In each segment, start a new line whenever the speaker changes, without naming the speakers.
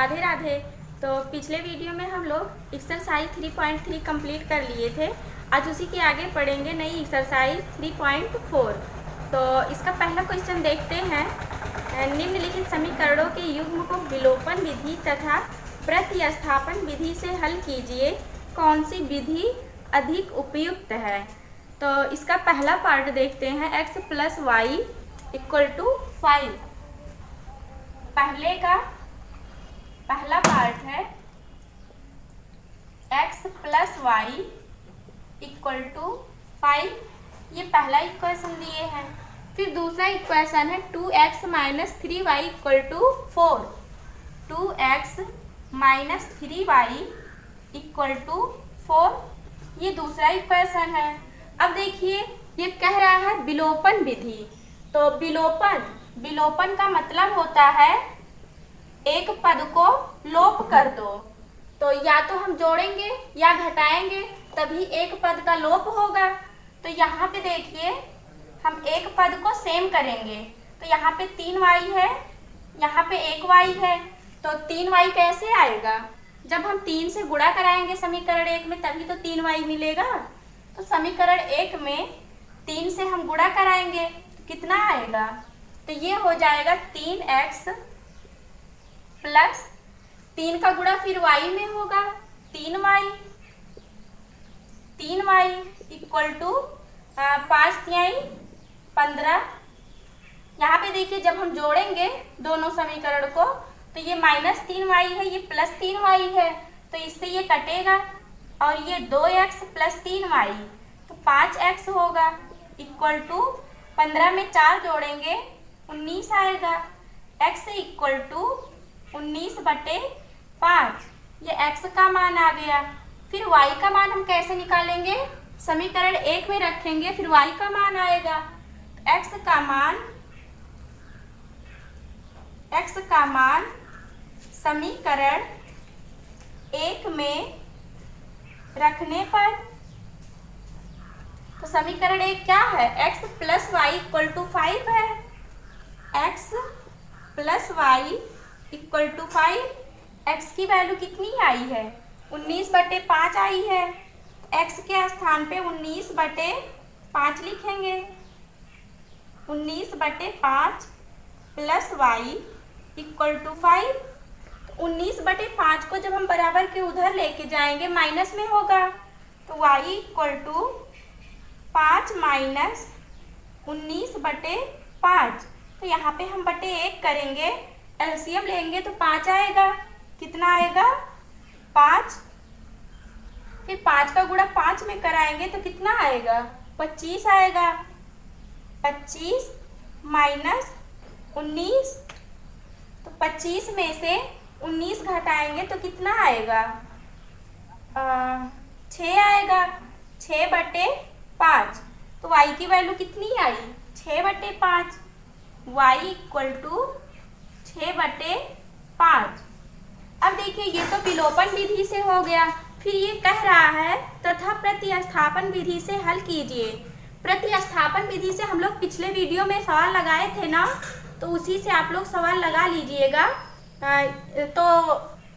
राधे राधे। तो पिछले वीडियो में हम लोग एक्सरसाइज 3.3 कंप्लीट कर लिए थे। आज उसी के आगे पढ़ेंगे नई एक्सरसाइज 3.4। तो इसका पहला क्वेश्चन देखते हैं। निम्नलिखित समीकरणों के युग्म को विलोपन विधि तथा प्रतिस्थापन विधि से हल कीजिए, कौन सी विधि अधिक उपयुक्त है। तो इसका पहला पार्ट देखते हैं, x + y = 5। पहला पार्ट है x + y = 5। ये पहला इक्वेशन दिए हैं। फिर दूसरा इक्वेशन है 2x - 3y = 4। 2x - 3y = 4, ये दूसरा इक्वेशन है। अब देखिए ये कह रहा है विलोपन विधि। तो विलोपन का मतलब होता है एक पद को लोप कर दो। तो या तो हम जोड़ेंगे या घटाएंगे तभी एक पद का लोप होगा। तो यहाँ पे देखिए हम एक पद को सेम करेंगे। तो यहाँ पे 3y है, यहाँ पे 1y है। तो 3y कैसे आएगा? जब हम 3 से गुणा कराएंगे समीकरण 1 में तभी तो 3y मिलेगा। तो समीकरण 1 में 3 से हम गुणा कराएंगे तो कितना आएगा? तो ये हो जाएगा 3x प्लस 3 का गुणा फिर y में होगा 3y = 5 तिहाई 15। यहाँ पे देखिए जब हम जोड़ेंगे दोनों समीकरण को तो ये -3y है, ये +3y है। तो इससे ये कटेगा और ये 2x + 3y तो 5x होगा = 15 में 4 जोड़ेंगे 19 आएगा। x = 19/5, ये x का मान आ गया। फिर y का मान हम कैसे निकालेंगे? समीकरण 1 में रखेंगे फिर y का मान आएगा। x का मान समीकरण 1 में रखने पर, तो समीकरण 1 क्या है? x + y = 5 है। x + y = 5। x की वैल्यू कितनी आई है? 19/5 आई है। x के स्थान पे 19/5 लिखेंगे। 19/5 + y = 5। 19/5 को जब हम बराबर के उधर लेके जाएंगे माइनस में होगा। तो y = 5 - 19/5। तो यहाँ पे हम बटे 1 करेंगे, एलसीएम लेंगे तो 5 आएगा। कितना आएगा? 5। फिर 5 का गुणा 5 में कराएंगे तो कितना आएगा? 25 आएगा। 25 - 19, तो 25 में से 19 घटाएंगे तो कितना आएगा? 6 आएगा। 6/5। तो y की वैल्यू कितनी आई? 6/5। y = 6/5। अब देखिए ये तो विलोपन विधि से हो गया। फिर ये कह रहा है तथा प्रतिस्थापन विधि से हल कीजिए। प्रतिस्थापन विधि से हम लोग पिछले वीडियो में सवाल लगाए थे ना, तो उसी से आप लोग सवाल लगा लीजिएगा। तो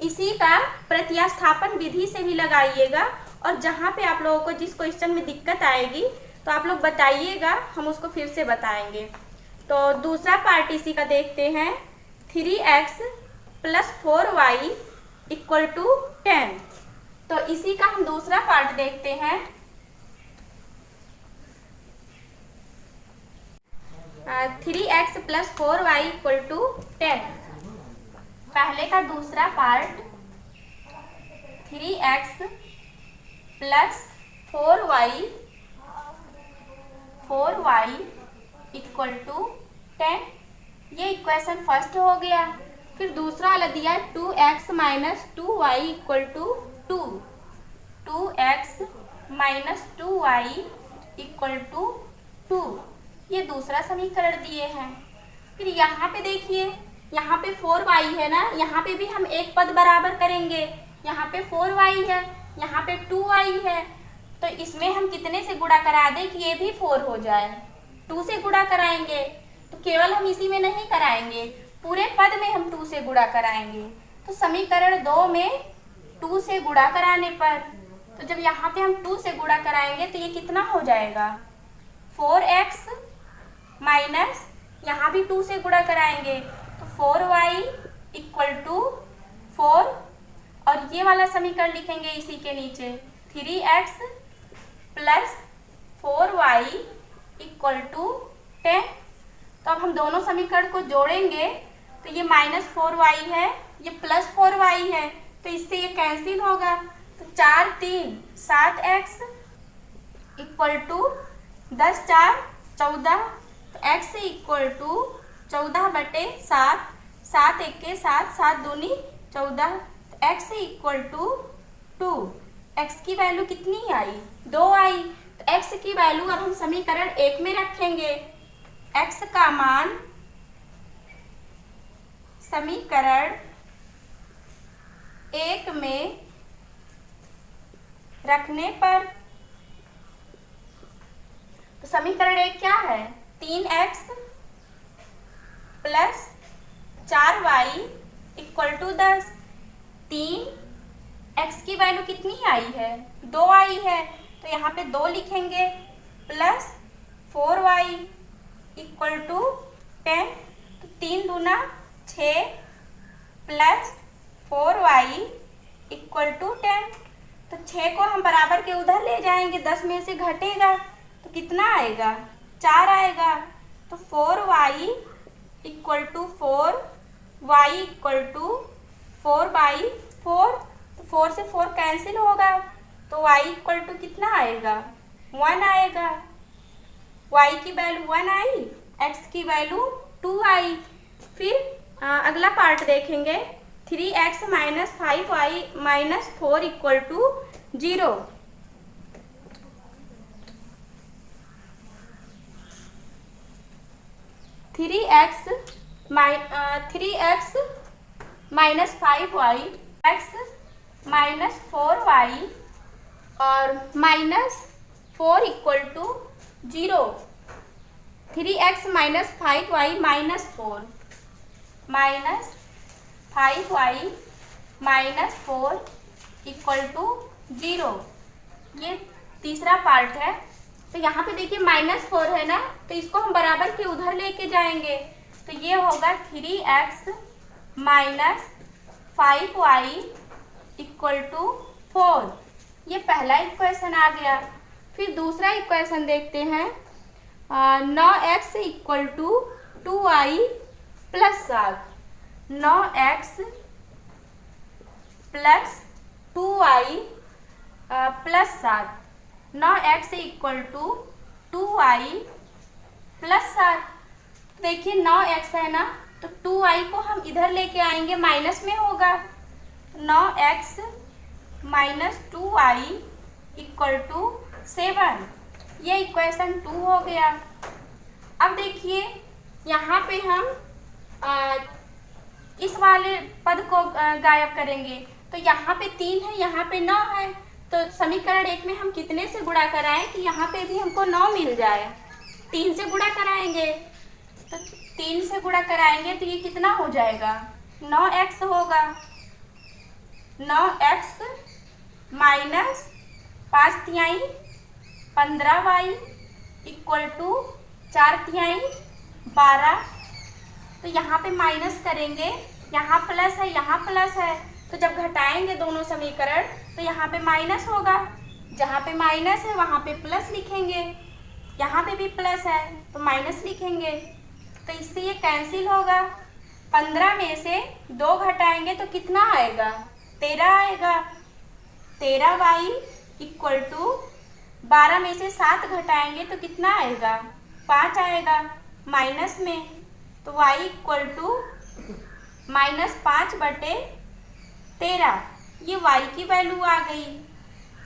इसी का प्रतिस्थापन विधि से भी लगाइएगा। और जहाँ पे आप लोगों को जिस क्वेश्चन में दिक्कत आएगी तो आप लोग बताइएगा, हम उसको फिर से बताएंगे। तो दूसरा पार्ट इसी का देखते हैं। 3x + 4y = 10। तो इसी का हम दूसरा पार्ट देखते हैं। 3x + 4y = 10। पहले का दूसरा पार्ट 3x + 4y = 10। ये इक्वेशन फर्स्ट हो गया। फिर दूसरा वाला दिया 2x - 2y = 2। 2x - 2y = 2, ये दूसरा समीकरण दिए हैं। फिर यहाँ पे देखिए, यहाँ पे 4y है ना, यहाँ पे भी हम एक पद बराबर करेंगे। यहाँ पे 4y है, यहाँ पे 2y है। तो इसमें हम कितने से गुणा करा दें कि ये भी 4 हो जाए? 2 से गुणा कराएंगे। तो केवल हम इसी में नहीं कराएंगे, पूरे पद में हम 2 से गुणा कराएंगे। तो समीकरण 2 में 2 से गुणा कराने पर, तो जब यहाँ पे हम 2 से गुणा कराएंगे तो ये कितना हो जाएगा 4x माइनस, यहाँ भी 2 से गुणा कराएंगे तो 4y इक्वल टू 4, और ये वाला समीकरण लिखेंगे इसी के नीचे 3x plus 4y equal to 10। तो अब हम दोनों समीकरण को जोड़ेंगे तो ये -4y है, ये +4y है, तो इससे ये कैंसिल होगा। तो 4 3 7x इक्वल टू 10 4 14, तो x इक्वल टू 14/7, 7 1 7, 7 दूनी 14, x इक्वल टू 2। x की वैल्यू कितनी आई 2 आई, तो x की वैल्यू अब हम समीकरण 1 में रखेंगे। x का मान समीकरण 1 में रखने पर, तो समीकरण 1 क्या है 3x plus 4y equal to 10। 3x की वैल्यू कितनी आई है 2 आई है, तो यहाँ पे 2 लिखेंगे प्लस 4y इक्वल टू 10, तो 3 दूना 6 प्लस 4y इक्वल टू 10, तो 6 को हम बराबर के उधर ले जाएंगे, 10 में से घटेगा तो कितना आएगा 4 आएगा, तो 4y equal to 4, y equal to 4/4, तो 4 से 4 कैंसिल होगा, तो y इक्वल टू कितना आएगा 1 आएगा। y की वैल्यू 1 आई, x की वैल्यू 2 आई। फिर अगला पार्ट देखेंगे 3x minus 5y minus 4 equal to 0। 3x minus 5y, x minus 4y और minus 4 equal to 0। 3x minus 5y minus 4 minus 5y minus 4 equal to 0, ये तीसरा पार्ट है। तो यहाँ पे देखिए -4 है ना, तो इसको हम बराबर के उधर लेके जाएंगे, तो ये होगा 3x minus 5y equal to 4, ये पहला इक्वेशन आ गया। फिर दूसरा इक्वेशन देखते हैं 9x equal to 2y plus 7, 9x plus 2y plus 7, 9x equal to 2y plus 7। देखिए 9x है ना, तो 2y को हम इधर लेके आएंगे, माइनस में होगा, 9x minus 2y equal to 7, ये इक्वेशन 2 हो गया। अब देखिए यहाँ पे हम इस वाले पद को गायब करेंगे, तो यहाँ पे 3 है, यहाँ पे 9 है, तो समीकरण 1 में हम कितने से गुणा कराएं कि यहाँ पे भी हमको 9 मिल जाए 3 से गुणा कराएंगे, तो 3 से गुणा कराएंगे तो ये कितना हो जाएगा 9x होगा। 9x माइनस 5 तिहाई 15y इक्वल टू 4 तिहाई 12, तो यहाँ पे माइनस करेंगे, यहाँ प्लस है यहाँ प्लस है, तो जब घटाएंगे दोनों समीकरण तो यहाँ पे माइनस होगा, जहाँ पे माइनस है वहाँ पे प्लस लिखेंगे, यहाँ पे भी प्लस है तो माइनस लिखेंगे, तो इससे ये कैंसिल होगा। 15 में से 2 घटाएंगे तो कितना आएगा 13 आएगा। 13y इक्वल टू 12 में से 7 घटाएंगे तो कितना आएगा 5 आएगा माइनस में, तो y इक्वल टू -5/13, ये y की वैल्यू आ गई।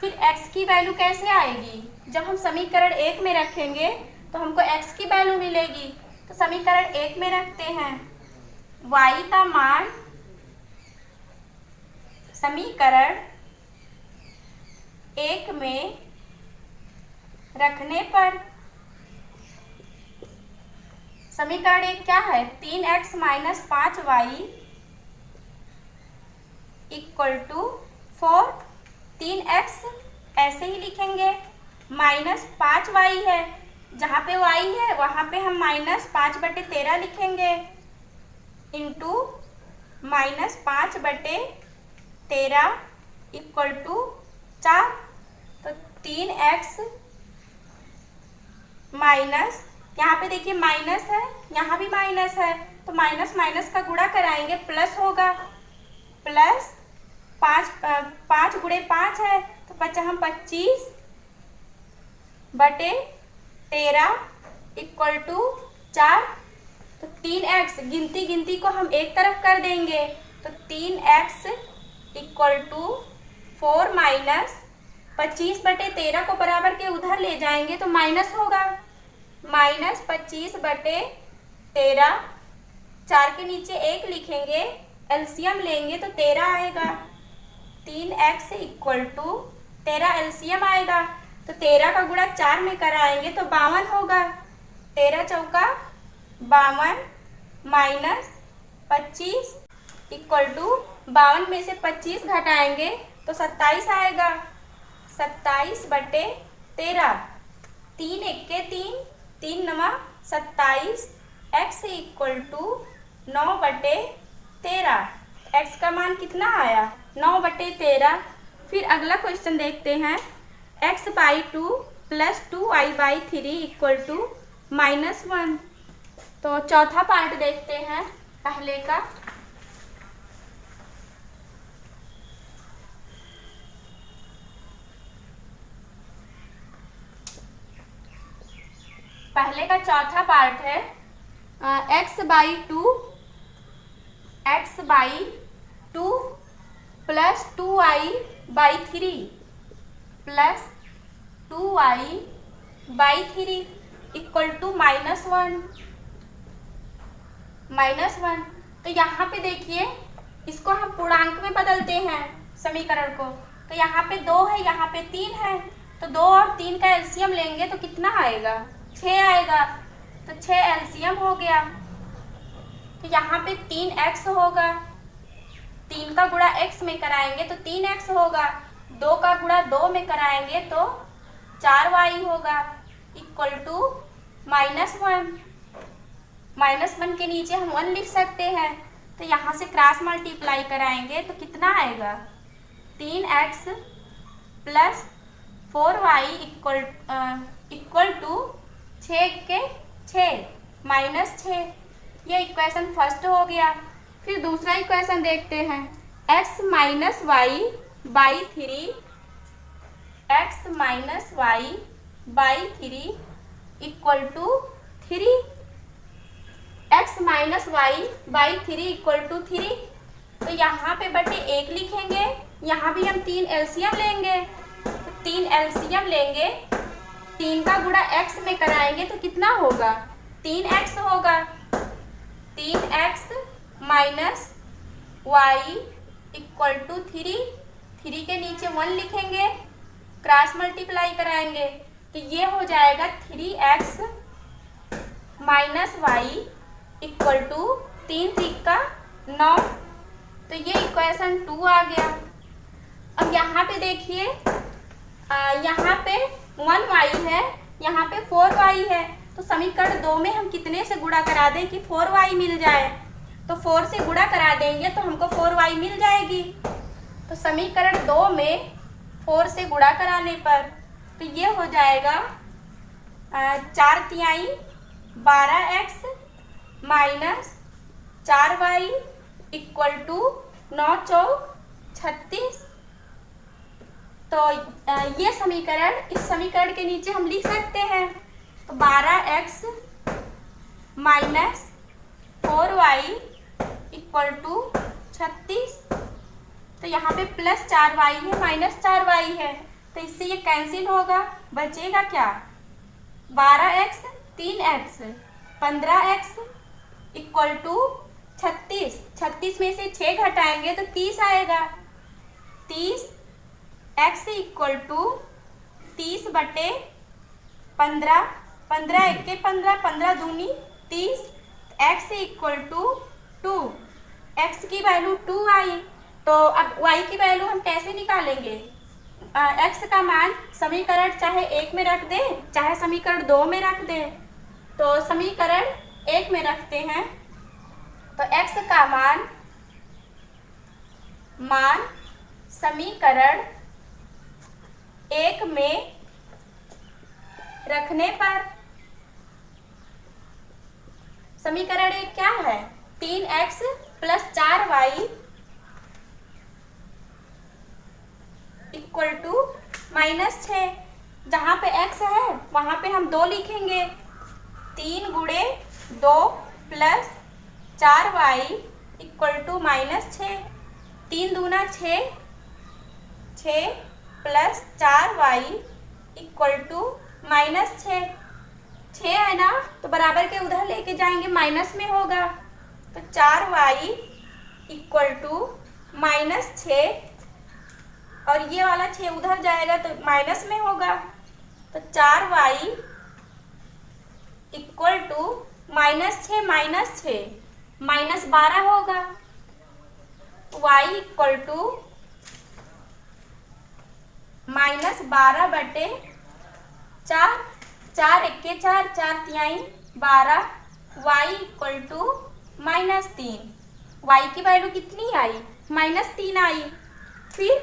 फिर x की वैल्यू कैसे आएगी, जब हम समीकरण 1 में रखेंगे तो हमको x की वैल्यू मिलेगी, तो समीकरण 1 में रखते हैं, y का मान समीकरण 1 में रखने पर, समीकरण 1 क्या है 3x minus 5y equal to 4, 3x ऐसे ही लिखेंगे, माइनस 5y है, जहाँ पे y है वहाँ पे हम -5/13 लिखेंगे, इंटू -5/13 इक्वल टू 4। तो 3x माइनस, यहाँ पे देखिए माइनस है, यहाँ भी माइनस है, तो माइनस माइनस का गुणा कराएंगे प्लस होगा, प्लस 5 गुणे 5 है तो बचा हम 25/13 इक्वल टू 4। तो 3x गिनती को हम एक तरफ कर देंगे, तो 3x इक्वल टू 4 माइनस 25/13 को बराबर के उधर ले जाएंगे तो माइनस होगा, -25/13, 4 के नीचे 1 लिखेंगे, एलसीएम लेंगे तो 13 आएगा। 3x इक्वल टू 13 एलसीएम आएगा, तो 13 का गुणा 4 में कराएंगे तो 52 होगा, 13 चौका 52 माइनस 25 इक्वल टू 52 में से 25 घटाएंगे तो 27 आएगा, 27/13, 3 × 3, 3 × 9 27, x इक्वल टू 9/13, x का मान कितना आया 9/13। फिर अगला क्वेश्चन देखते हैं, x/2 + 2y/3 इक्वल टू -1। तो चौथा पार्ट देखते हैं पहले का। पहले का चौथा पार्ट है x/2 + 2y/3 + 2y/3 equal to -1। तो यहाँ पे देखिए, इसको हम पूर्णांक में बदलते हैं समीकरण को, तो यहाँ पे 2 है, यहाँ पे 3 है, तो 2 और 3 का एलसीएम लेंगे तो कितना आएगा 6 आएगा, तो 6 एलसीएम हो गया। तो यहाँ पे 3x होगा, 3 का गुणा x में कराएंगे तो 3x होगा, 2 का गुणा 2 में कराएंगे तो 4y होगा, इक्वल टू -1। -1 के नीचे हम 1 लिख सकते हैं, तो यहाँ से क्रॉस मल्टीप्लाई कराएंगे तो कितना आएगा 3x + 4y इक्वल टू 6 के 6 -6। ये इक्वेशन फर्स्ट हो गया। फिर दूसरा इक्वेशन देखते हैं, x - y/3 equal to 3, x - y/3 equal to 3। तो यहाँ पे बटे 1 लिखेंगे, यहाँ भी हम 3 एलसीएम लेंगे, तो 3 एलसीएम लेंगे, 3 का गुणा x में कराएंगे तो कितना होगा 3x होगा, 3x - y इक्वल टू 3, 3 के नीचे 1 लिखेंगे, क्रॉस मल्टीप्लाई कराएंगे तो ये हो जाएगा 3x - y इक्वल टू 3 × 3 = 9। तो ये इक्वेशन 2 आ गया। अब यहाँ पे देखिए, यहाँ पे 1y है, यहाँ पे 4y है, तो समीकरण 2 में हम कितने से गुणा करा दें कि 4y मिल जाए, तो 4 से गुणा करा देंगे तो हमको 4y मिल जाएगी। तो समीकरण 2 में 4 से गुणा कराने पर तो ये हो जाएगा 4/3 12x - 4y इक्वल टू 9 × 4 = 36। तो ये समीकरण, इस समीकरण के नीचे हम लिख सकते हैं, तो 12x - 4y इक्वल टू 36। तो यहाँ पे +4y है, -4y है, तो इससे ये कैंसिल होगा, बचेगा क्या 12x 3x 15x equal to 36। 36 में से 6 घटाएंगे तो 30 आएगा, 30x इक्वल टू 30/15, 15 × 1 = 15, 15 दूनी 30, x इक्वल टू 2, x की वैल्यू 2 आई, तो अब y की वैल्यू हम कैसे निकालेंगे? x का मान समीकरण चाहे 1 में रख दें चाहे समीकरण 2 में रख दें। तो समीकरण 1 में रखते हैं, तो x का मान समीकरण 1 में रखने पर समीकरण 1 क्या है? 3x + 4y = -6। जहाँ पे x है वहाँ पे हम 2 लिखेंगे। 3 × 2 + 4y = -6। 3 दूना 6, 6 + 4y = -6। 6 है ना, तो बराबर के उधर लेके जाएंगे, माइनस में होगा। तो 4y = -6 और ये वाला 6 उधर जाएगा तो माइनस में होगा। तो 4y = -6 -6 -12 होगा। y = -12/4। 4 × 1 = 4, 4 × 3 = 12। y = -3। y की वैल्यू कितनी आई? -3 आई। फिर